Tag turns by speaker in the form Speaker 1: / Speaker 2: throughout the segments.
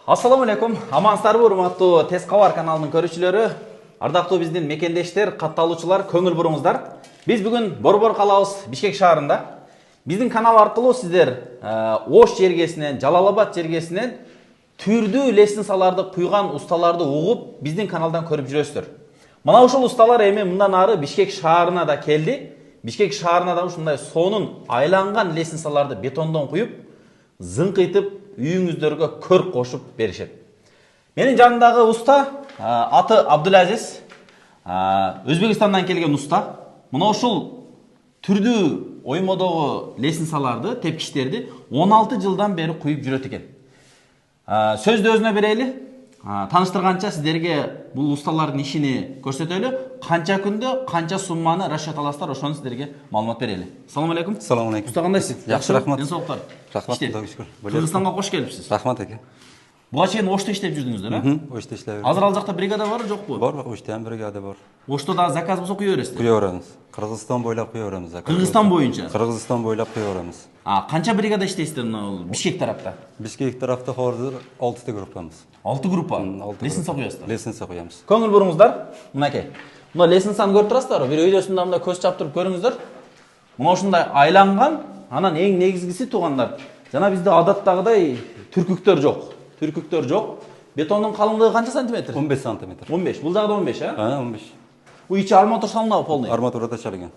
Speaker 1: Ассаламу алейкум. Амансыздарбы, урматтуу Тез Кабар каналынын көрүүчүлөрү, ардактуу биздин мекендештер, катталуучулар, көңүл буруңуздар. Биз бүгүн Борбор калабыз, Бишкек шаарында. Биздин канал аркылуу сиздер Ош жергесинен, Жалал-Абад жергесинен түрдүү лестницаларды куйган усталарды угуп, биздин каналдан көрүп жүрөсүздөр. Мына ушул усталар эми мындан ары Бишкек шаарына да келди. Бишкек шаарына да ушундай сонун айланган лестницаларды бетондон куюп, зыңкыйтып үйүңүздөргө көрк кошуп беришет. Менин жанымдагы уста аты Абдулазиз, Өзбекстандан келген уста. Мына ушул түрдүү оймодогу лестницаларды, тепкичтерди 16 жылдан бери куюп жүрөт экен. Сөздү өзүнө берели. Таныштырганча сиздерге бул усталардын ишини көрсөтөлү. Канча күндө канча сумманы расчет аласыздар, ошону сиздерге маалымат берели. Ассаламу алейкум.
Speaker 2: Ассаламу алейкум.
Speaker 1: Уста кандайсыз?
Speaker 2: Жакшы, рахмат.
Speaker 1: Ден соолуктар.
Speaker 2: Рахмат, Кудайга шүкүр.
Speaker 1: Кыргызстанга кош келипсиз.
Speaker 2: Рахмат эке.
Speaker 1: Буга чейин Ошто иштеп жүрдүңүздөр,
Speaker 2: Ошто иштеп.
Speaker 1: Азыр ал жакта бригада барбы, жокпу?
Speaker 2: Бар, Ошто ham бригада бар.
Speaker 1: Ошто дагы заказ болсо куя бересиздер.
Speaker 2: Куя беребиз. Кыргызстан бойлап куя беребиз.
Speaker 1: Кыргызстан боюнча.
Speaker 2: Кыргызстан бойлап куя беребиз.
Speaker 1: Канча бригада иштейсиздер мына Бишкек тарапта?
Speaker 2: Бишкек тарапта хозир 6 та группамыз.
Speaker 1: 6 группа. Лестница куясыздар.
Speaker 2: Лестница куябыз.
Speaker 1: Көңүл буруңуздар. Мынакей. Мына лестницаны көрүп турасыздарбы? Бир өйдөсүндө мындай көз чаптырып көрүңүздөр. Мына ушундай айланган, анан эң негизгиси туугандар. Жана бизде адаттагыдай түркүктөр жок. Түркүктөр жок. Бетондун калыңдыгы канча сантиметр?
Speaker 2: 15 сантиметр.
Speaker 1: 15. Бул жагда 15, а?
Speaker 2: 15.
Speaker 1: Бул ичи арматура салынабы полный?
Speaker 2: Арматурада чалган.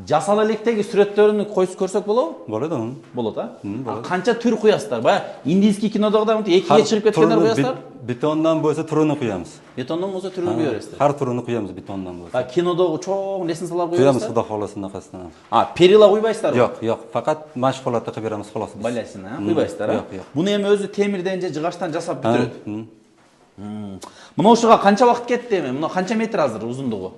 Speaker 1: Жасал электеги сүрөттөрүн койсуп көрсөк болобу?
Speaker 2: Болот,
Speaker 1: Болот, а?
Speaker 2: болот.
Speaker 1: Канча түр куясыздар? Баягы индийский кинодогудай экиге чыгып кеткендер куясыздар?
Speaker 2: Бетондан болсо турunu куябыз.
Speaker 1: Бетондон болсо түрүн куя бересиздер.
Speaker 2: Ар турunu куябыз бетондан болсо.
Speaker 1: Кинодогу чоң лестницалар куя
Speaker 2: Куябыз,
Speaker 1: бересиздер?
Speaker 2: Кудай кааласына кастан.
Speaker 1: Перила куйбайсыздарбы?
Speaker 2: Жок, факат машколатты кылып беребиз халас.
Speaker 1: Балясын, куйбайсыздар, а?
Speaker 2: Жок.
Speaker 1: Буну эми өзү темирден же жыгачтан жасап бүтүрөт. Мына ушуга канча убакыт кетти эми? Мына канча метр азыр узундугу?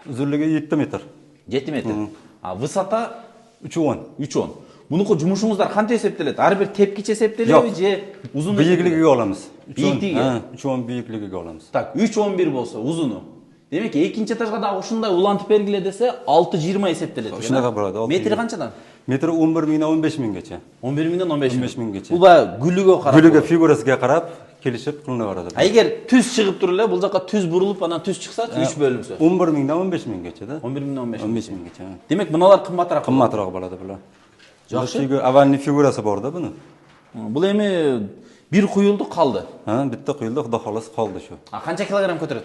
Speaker 2: Үзүрлүгү 7 метр.
Speaker 1: 7 метр. Высота
Speaker 2: 3.10.
Speaker 1: 3.10. Мунуку жумушуңуздар кантип эсептелет? Ар бир тепкиче эсептелеби же узуну?
Speaker 2: Бийиклигиге алабыз.
Speaker 1: Бийиктиги?
Speaker 2: 3.10 бийиклигиге алабыз.
Speaker 1: Так, 3.11 болсо узуну. Демек, экинчи этажга дагы ушундай улантып бергиле десе 6.20 эсептелет.
Speaker 2: Ушундай болот.
Speaker 1: Метри канчадан?
Speaker 2: Метри 11 миңден 15 миңгече.
Speaker 1: 11 миңден 15
Speaker 2: миңгече.
Speaker 1: Бул баягы гүлүгө карап.
Speaker 2: Гүлүгө, фигурасына карап келишип кылына барат.
Speaker 1: Эгер түз чыгып туруп эле, бул жака түз бурулуп, анан түз чыкса, 3 бөлүнсө.
Speaker 2: 11 миңден 15 миңгече да.
Speaker 1: 11 миңден
Speaker 2: 15 миңгече.
Speaker 1: Демек, мыналар кымбатыраак.
Speaker 2: Кымбатыраак болот булар.
Speaker 1: Жакшы.
Speaker 2: Авальный фигурасы бар да буну.
Speaker 1: Бул эми бир куюлду калды.
Speaker 2: Битте куюлду, Кудай кааласа калды шу.
Speaker 1: Канча килограмм көтөрөт?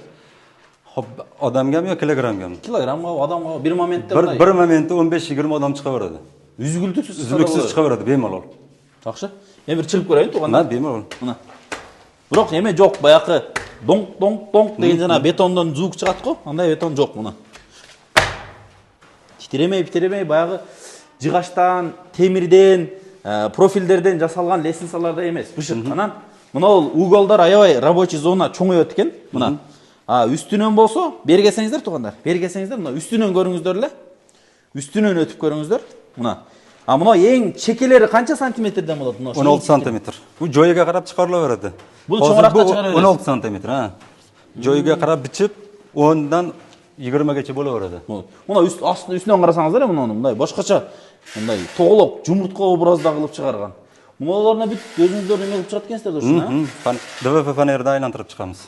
Speaker 2: Адамгамы yo килограммгамы?
Speaker 1: Килограммга, адамга бир моментте
Speaker 2: bir моментте 15-20 адам чыга берет.
Speaker 1: Үзгүлтүксүз
Speaker 2: чыга берет, бемалол.
Speaker 1: Жакшы. Эми бир чыгып көрөйүн туугандар.
Speaker 2: Бемалол.
Speaker 1: Мына. Бирок эме жок, баягы донк деген жана бетондон звук чыгат го, андай бетон жок мына. Титиремей баягы жыгачтан, темирден, профилдерден жасалган лестницаларда эмес, бышык. Анан мына уголдор аябай рабочий зона чоңойот экен. Мына. Үстүнөн болсо, бери келсеңиздер туугандар. Бери келсеңиздер, мына үстүнөн көрүңүздөр эле. Үстүнөн өтүп көрүңүздөр. Мына. Мына эң чекелери канча сантиметрден болот?
Speaker 2: 16 сантиметр. Бул жоюга карап чыгарыла берет.
Speaker 1: Бул чоңуракта чыгара берет.
Speaker 2: 16 сантиметр, Жоюга карап бичип, 10дан 20гече боло берет.
Speaker 1: Мына үстүнөн карасаңыздар, мына мындай башкача мындай тоголок жумуртка образда кылып чыгарган. Муналарына бүт өзүңүздөр неме кылып чыгат экенсиздер ушуну,
Speaker 2: ДВП фанерди айлантырып чыгабыз.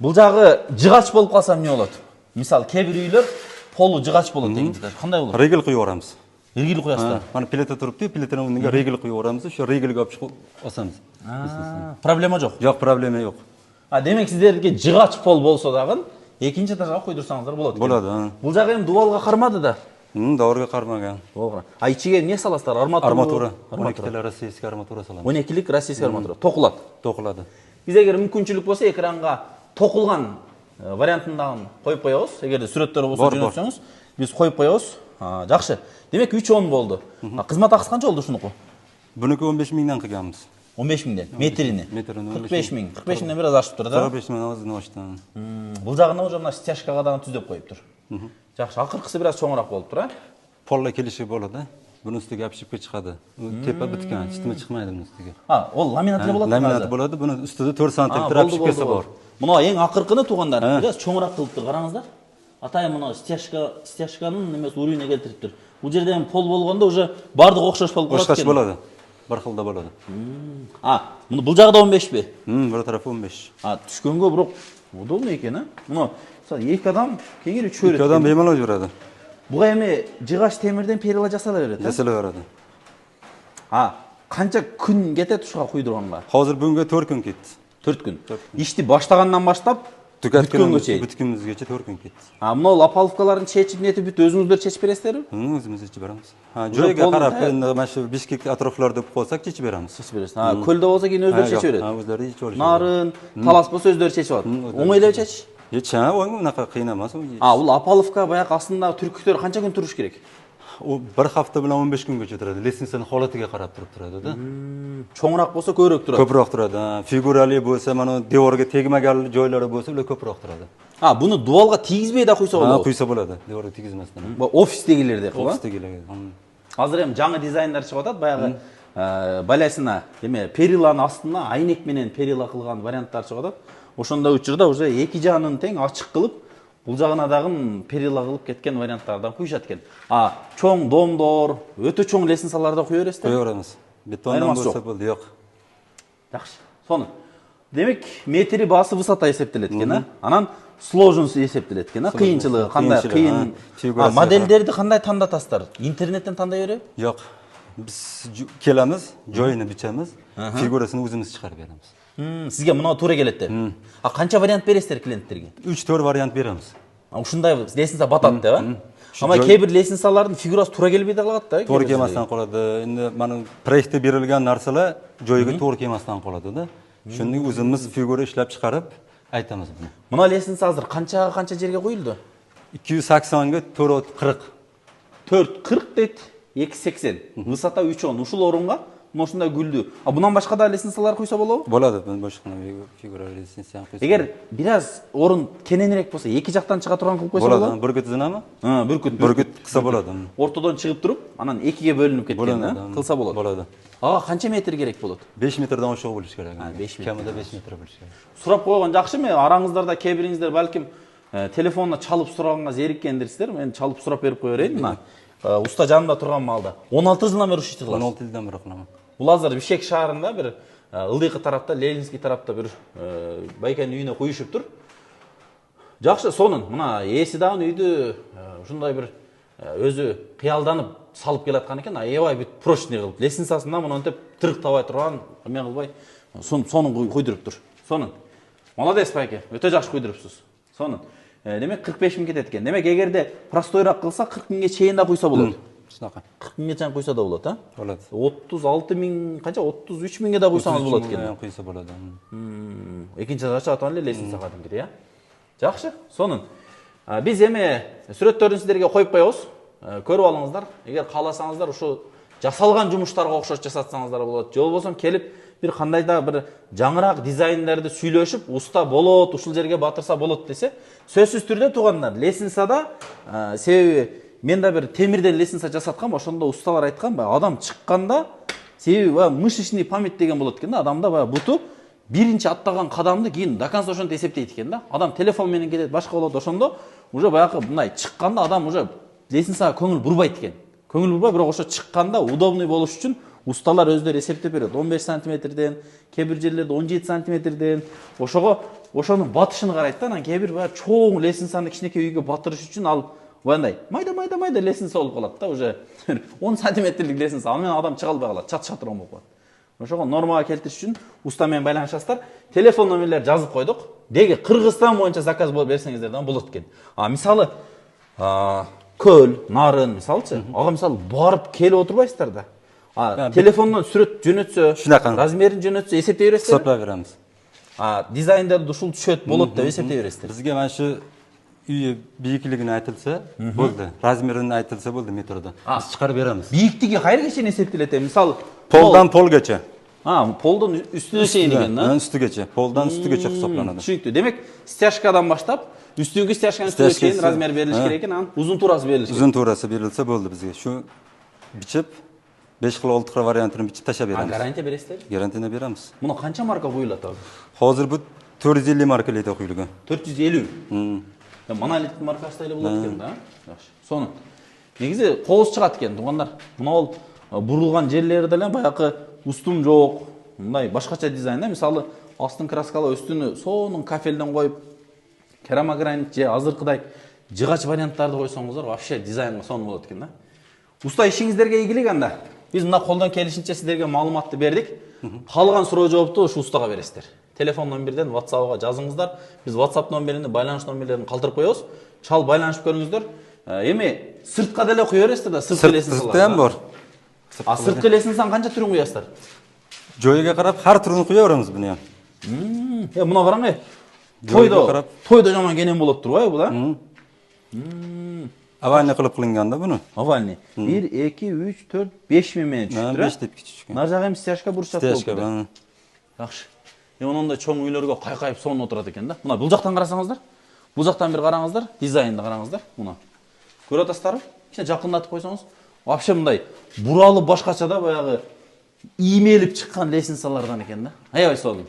Speaker 1: Бул жагы жыгач болуп калса эмне болот? Мисалы, кээ бир үйлөр полу жыгач болот дегендер. Кандай болот?
Speaker 2: Регел куюп барабыз.
Speaker 1: Регел куясыздар.
Speaker 2: Мана плита турупты, плитанын үстүнө регел куюп барабыз, ошо регелге алып чыгып асабыз.
Speaker 1: Проблема жок.
Speaker 2: Жок, проблема жок.
Speaker 1: Демек сиздерге жыгач пол болсо дагы экинчи этажга куйдурсаңыздар болот.
Speaker 2: Болот.
Speaker 1: Бул жагы эми дубалга кармады да.
Speaker 2: Дабырга кармаган.
Speaker 1: Ичиге эмне саласыздар?
Speaker 2: Арматура. 12 российский арматура саламыз.
Speaker 1: 12-лик российский арматура. Токулат.
Speaker 2: Токулады.
Speaker 1: Биз эгер мүмкүнчүлүк болсо экранга токулган вариантындагын коюп коебуз. Эгерде сүрөттөр болсо жөнөтсөңүз, биз коюп коебуз. Жакшы. Демек 3.10 болду. Кызмат акысы канча болду ушунуку?
Speaker 2: Бунуку 15 миңден кылганбыз.
Speaker 1: 15 миңден. Метрини. 45 миң. 45 миңден бир аз ашып тур да.
Speaker 2: 45 миңден аздан ашты.
Speaker 1: Бул жагына уже мына стяжкага дагы түздөп коюптур. Жакшы, акыркысы бир аз чоңураак болуп тур,
Speaker 2: Полла келиши болот, Bunun üstüge apışıp çıkadı. Tepe bitken, üstüme çıkmaydı bunun üstüge.
Speaker 1: O laminatlı болады.
Speaker 2: Laminat болады, bunun üstüde 4 santimetre apışıp kese var.
Speaker 1: Мына ең ақырқыны туғандар, biraz çoğurak қылып тұр, қараңыздар. Атайын мына стяжканың немес уровне келтіріп тұр. Бұл жерде пол болғанда уже бардық оқшаш болып қалады.
Speaker 2: Оқшаш болады. bir xilda bo'ladi.
Speaker 1: Бұл жағы да 15 бе?
Speaker 2: Bir tarafı 15.
Speaker 1: Түшкөнгө бирок удобно экен, а? Мына эки адам кеңири чөйрөт.
Speaker 2: İki adam bemalol yuradi.
Speaker 1: Буга эми жыгач темирден перила жасала берет, а?
Speaker 2: Jasala beradi.
Speaker 1: Канча күн кетет ушуга куйдурганга?
Speaker 2: Hozir bunga 4 kun ketdi.
Speaker 1: 4 күн. Ишти баштагандан баштап бүткөнгө чейин.
Speaker 2: Бүткөнүзгөчө 4 kun ketdi.
Speaker 1: Мына лапаловкаларын чечип нетип бүт өзүңүздөр чечип бересиздерби?
Speaker 2: Өзүмүз ичип беребиз. Joyga qarab, endi mana shu Bishkek atroflarida bo'lib qolsak, chechib beramiz.
Speaker 1: Чечип бересиз. Көлдө болсо кийин өздөрү чечип берет.
Speaker 2: O'zlari ichib olishadi.
Speaker 1: Нарын, талас болсо өздөрү чечип алат. Оңой эле чечиш.
Speaker 2: Оңой, унака кыйын эмес.
Speaker 1: Бул Апаловка баягы астында түркүктөр канча күн туруш керек?
Speaker 2: O bir hafta bilan 15 kungacha turadi. Lisensiyaning holatiga qarab turib turadi-da.
Speaker 1: Cho'ngroq bo'lsa ko'proq turadi.
Speaker 2: Ko'proq turadi. Figurali bo'lsa, mana devorga tegmagan joylari bo'lsa, ular ko'proq turadi.
Speaker 1: Buni duvalga tegizbey да куйса болот.
Speaker 2: Quysa bo'ladi, devorga tegizmasdan.
Speaker 1: Bu ofisdegilerde qilib.
Speaker 2: Ofisdagilarga.
Speaker 1: Hozir ham жаңы дизайндар чыгып атат, баягы баласына, деме, периланын астына айнек менен перила кылган варианттар чыгып атат. Ошондо учурда уже эки жагын тең ачык кылып, бул жагына дагы перила кылып кеткен варианттардан куйшат экен. Чоң домдор, өтө чоң лестницаларда куя бересиздер?
Speaker 2: Куя беребиз. Бетондан болсо болду, жок.
Speaker 1: Жакшы. Сону. Демек, метри басы высота эсептелет экен, Анан сложность эсептелет экен, кыйынчылыгы кандай, кыйын. Модельдерди кандай тандатасыздар? Интернеттен тандай береби?
Speaker 2: Жок. Биз келamiz, joyini bichamiz, figurasini o'zimiz chiqarib beramiz.
Speaker 1: Sizga мына туура келет деп. Канча вариант бересиздер клиенттерге?
Speaker 2: 3-4 вариант беремиз.
Speaker 1: Ушундай лестница батат деп, Ама кейбир лестницалардын фигурасы туура келбей да калат да.
Speaker 2: Туура келместен калады. Энди мана проектте берилген нарсалар joyiga туура келместен калады да. Шундый өзүмүз фигура иштеп чыгарып айтамыз буну.
Speaker 1: Мына лестница азыр канча жерге коюлду?
Speaker 2: 280 га 440.
Speaker 1: 440 дейт, 280. Высота 310. Ушул орунга ушундай гүлдү. Бунан башка да лестницалар куйса болобу?
Speaker 2: Болот, башка фигура лестницаны куйса.
Speaker 1: Эгер бираз орун кененирээк болсо, эки жактан чыга турган кылып койсо болобу?
Speaker 2: Болот, бүркүт зынамы?
Speaker 1: Бүркүт
Speaker 2: кылса болот.
Speaker 1: Ортодон чыгып туруп, анан экиге бөлүнүп кеткен, кылса болот.
Speaker 2: Болот.
Speaker 1: Канча метр керек болот?
Speaker 2: 5 метрден ошого болуш керек.
Speaker 1: 5 метр.
Speaker 2: Камыда 5 метр болуш керек.
Speaker 1: Сурап койгон жакшымы? Араңыздарда кээ-бириңиздер балким телефонуна чалып сураганга зериккендирсиздер. Мен чалып сурап берип кое берейин. Мына уста жанымда турган маалда 16 жылдан бери ушинтип кыласыз.
Speaker 2: 16 жылдан бери кылам.
Speaker 1: Бул азыр Бишкек шаарында бир ылдыйкы тарапта, Ленинский тарапта бир байкенин үйүнө куюшуп тур. Жакшы, сонун. Мына ээси дагы үйдү ушундай бир өзү кыялданып салып келаткан экен. Аябай бүт прочный кылып, лестницасында монтип тырыктабай турган, эме кылбай, сонун куйдуруп тур. Сонун. Молодец байке, өтө жакшы куйдурупсуз. Сонун. Демек 45 миң кетет экен. Демек эгерде простойраак кылса 40 миңге чейин да куйса болот. 40 миңге чейин куйса да болот,
Speaker 2: Болот.
Speaker 1: 36 миң, канча 33 миңге да куйсаңыз болот экен.
Speaker 2: Куйса болот.
Speaker 1: Экинчи этажга атан эле лестница кадимкидей, Жакшы, сонун. Биз эми сүрөттөрдүн сиздерге коюп коебуз. Көрүп алыңыздар. Эгер кааласаңыздар, ушу жасалган жумуштарга окшош жасатсаңыздар болот. Же болбосо келип бир кандай да бир жаңыраак дизайндерди сүйлөшүп, уста болот, ушул жерге батырса болот десе, сөзсүз түрдө туугандар, лестницада себеби мен да бир темирден лестница жасаткам, ошондо усталар айткан, адам чыкканда себеби мышечный память деген болот экен да, адамда буту биринчи аттаган кадамды кийин до конца ошентип эсептейт экен да. Адам телефон менен кетет, башка болот, ошондо уже баягы мындай чыкканда адам уже лестницага көңүл бурбайт экен. Көңүл бурбай, бирок ошо чыкканда удобный болуш үчүн усталар өздөрү эсептеп берет. 15 сантиметрден, кээ бир жерлерде 17 сантиметрден, ошонун батышын карайт да. Анан кээ бир чоң лестницаны кичинекей үйгө батырыш үчүн ал мындай майда лестница болуп калат да, уже 10 сантиметрлик лестница. Ал менен адам чыга албай калат, чат-чатырон болуп калат. Ошого нормага келтириш үчүн уста менен байланышасыздар. Телефон номерлерди жазып койдук. Деги Кыргызстан боюнча заказ болуп берсеңиздер да болот экен. Мисалы Көл, Нарын мисалчы, ага мисалы барып келип отурбайсыздар да. Телефондон сүрөт жөнөтсө, размерин жөнөтсө эсептей бересиздер.
Speaker 2: Эсептеп беребиз.
Speaker 1: Дизайндерди ушул түшөт болот деп эсептей бересиздер.
Speaker 2: Бизге mana shu үй бийиклигин айтылса болду, размерин айтылса болду метрде. Биз чыгарып беребиз.
Speaker 1: Бийиктиги кайерге чейин эсептелет? Мисалы
Speaker 2: полдан полгача.
Speaker 1: Полдон үстүнө чейин экен да?
Speaker 2: Үстүгөчө, полдан үстүгөчө хесапланат.
Speaker 1: Түшүнүктүү. Демек, стяжкадан баштап үстүнгү стяжканын үстүнө чейин размер берилиш керек экен, анан узун туурасы берилиш керек.
Speaker 2: Узун туурасы берилсе болду бизге. Шу бичип 5 кыл 6 кыл вариантын бичип таша беребиз.
Speaker 1: Гарантия бересиздер?
Speaker 2: Гарантияны беребиз.
Speaker 1: Муну канча марка коюлат азыр?
Speaker 2: Азыр бу 450 марка эле коюлган.
Speaker 1: 450. Монолит маркасы эле болот экен да. Жакшы. Сонун. Негизи кооз чыгат экен, туугандар. Мына бурулган жерлери деле баягы устум жок. Мындай башкача дизайнда, мисалы, астын краскалап, үстүнү сонун кафелден коюп, керамогранит же азыркыдай жыгач варианттарды койсоңуздар, вообще дизайнга сонун болот экен да. Уста ишиңиздерге ийгилик анда. Биз мына колдон келишинче сиздерге маалыматты бердик. Калган суроо жоопту ушу устага бересиздер. Телефон номерден WhatsApp'га жазыңыздар. Биз WhatsApp номерин, байланыш номерлерин калтырып коебуз. Чал байланышып көрүңүздөр. Эми сыртка деле куя бересиздер да, сырт элесин салат.
Speaker 2: Сырттан бар.
Speaker 1: Сырткы элесин сан канча түрүн куясыздар?
Speaker 2: Joyiga qarab har turini qo'ya beramiz buni ham.
Speaker 1: Мына караңгы.
Speaker 2: Joyiga
Speaker 1: Тойдо жаман кенен болот турбайбы бул, а?
Speaker 2: Avayni qilib qilinganda buni.
Speaker 1: Овальный. 1, 2, 3, 4, 5 менен түшүктүр.
Speaker 2: 5 деп кичичкен.
Speaker 1: Нар жагы эми стяжка бурчак
Speaker 2: Стяжка,
Speaker 1: болуп. Жакшы. Онундай чоң үйлөргө кайкайып сонун отурат экен да. Мына бул жактан карасаңыздар. Бул жактан бир караңыздар, дизайнды караңыздар. Мына. Көрүп атасыздарбы? Кичине жакындатып койсоңуз, вообще мындай буралы башкача да, баягы иймелип чыккан лестницалардан экен да. Аябай сонун.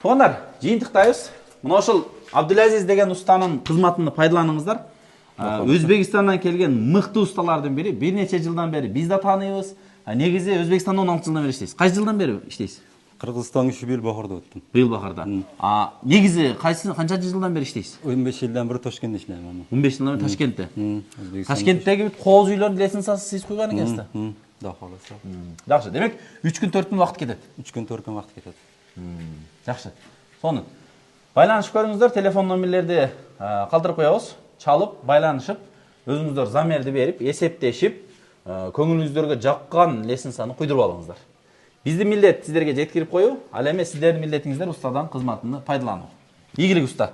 Speaker 1: Туугандар, жыйынтыктайбыз. Мына ошол Абдулазиз деген устанын кызматын пайдаланыңыздар. Өзбекстандан келген мыкты усталардын бири. Бир нече жылдан бери биз да тааныбыз. Негизи Өзбекстанда 16 жылдан бери иштейсиз. Кайсы жылдан бери иштейсиз?
Speaker 2: Кыргызстанга şu yıl bahorda o'tdim.
Speaker 1: Быйыл бахарда. Негизи канча жылдан бери иштейсиз?
Speaker 2: 15 yıldan beri Toshkentda ishlayman.
Speaker 1: 15 жылдан бери Ташкентте.
Speaker 2: O'zbekiston.
Speaker 1: Ташкенттеги бүт кооз үйлөрдүн лестницасын сиз куйган экенсиз да.
Speaker 2: Xudo xolasa.
Speaker 1: Жакшы. Демек 3 күн 4 күн вакыт кетет.
Speaker 2: 3 kun 4 kun vaqt ketadi.
Speaker 1: Жакшы. Сонун. Байланышып көрүңүздөр, телефон номерлерди калтырып коебуз. Чалып, байланышып, өзүңүздөр замерди берип, эсептешип, көңүлүңүздөргө жаккан лестницаны куйдуруп алыңыздар. Биздин милдет сиздерге жеткирип коюу, ал эми сиздердин милдетиңиздер устадан кызматыны пайдалануу. Ийгилик уста.